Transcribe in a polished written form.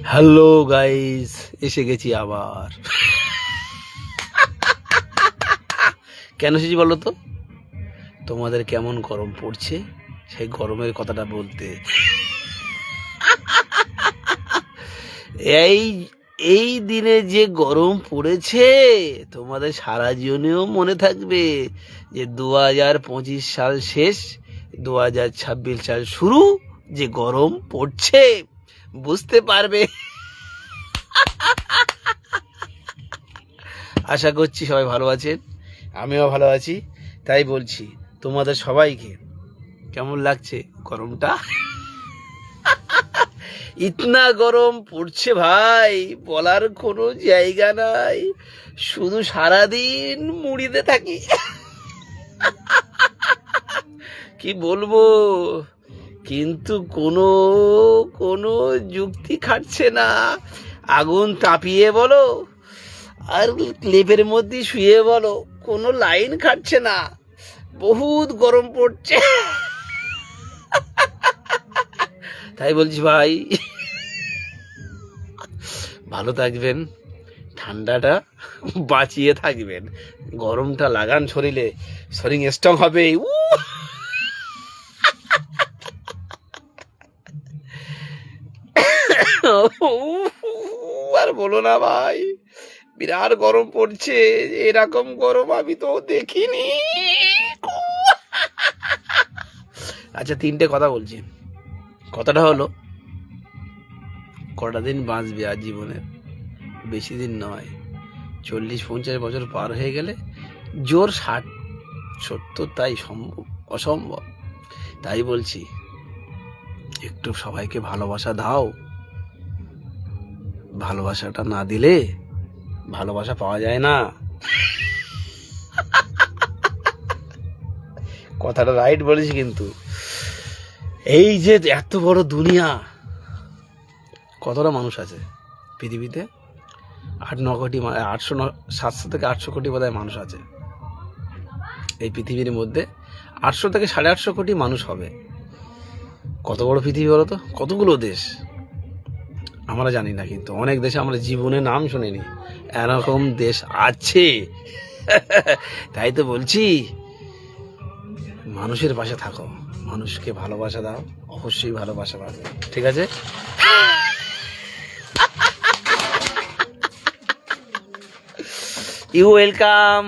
Hello guys, এসে গেছি আবার। কেন এসেছি বলো তো? তোমাদের কেমন গরম পড়ছে সেই গরমের কথাটা বলতে। এই এই দিনে যে গরম পড়েছে তোমাদের সারা জীবনেও মনে থাকবে যে 2025 সাল শেষ, 2026 সাল শুরু, যে গরম পড়ছে বুঝতে পারবে। আশা করছি সবাই ভালো আছেন, আমিও ভালো আছি। তাই বলছি তোমাদের সবাইকে, কেমন লাগছে গরমটা? ইতনা গরম পড়ছে ভাই, বলার কোনো জায়গা নাই। শুধু সারাদিন মুড়িতে থাকি। কি বলবো, কিন্তু কোনো কোনো যুক্তি খাটছে না। আগুন তাপিয়ে বলো আর লেপের মধ্যে শুয়ে বলো, কোনো লাইন খাটছে না। বহুত গরম পড়ছে। তাই বলছি ভাই, ভালো থাকবেন, ঠান্ডাটা বাঁচিয়ে থাকবেন, গরমটা লাগান শরীরে, শরীর স্ট্রং হবে। আর বলো না ভাই, বিরাট গরম পড়ছে। এরকম গরম আমি তো দেখিনি। আচ্ছা, তিনটে কথা বলছি। কথাটা হলো, কটা দিন বাঁচবে আর জীবনে, বেশি দিন নয়। 40-50 বছর পার হয়ে গেলে জোর 60-70, তাই সম্ভব অসম্ভব। তাই বলছি একটু সবাইকে ভালোবাসা দাও। ভালোবাসাটা না দিলে ভালোবাসা পাওয়া যায় না। কথাটা রাইট বলেছি কিন্তু। এই যে এত বড় দুনিয়া, কতটা মানুষ আছে পৃথিবীতে? 8-9 কোটি, 700 থেকে 800 কোটি বোধহয় মানুষ আছে এই পৃথিবীর মধ্যে। 800 থেকে 850 কোটি মানুষ হবে। কত বড় পৃথিবী বলো তো? কতগুলো দেশ আমরা জানি না, কিন্তু অনেক দেশে আমরা জীবনে নাম শুনিনি, এরকম দেশ আছে। তাই তো বলছি, মানুষের পাশে থাকো, মানুষকে ভালোবাসা দাও, অবশ্যই ভালোবাসা পাবে। ঠিক আছে? You welcome.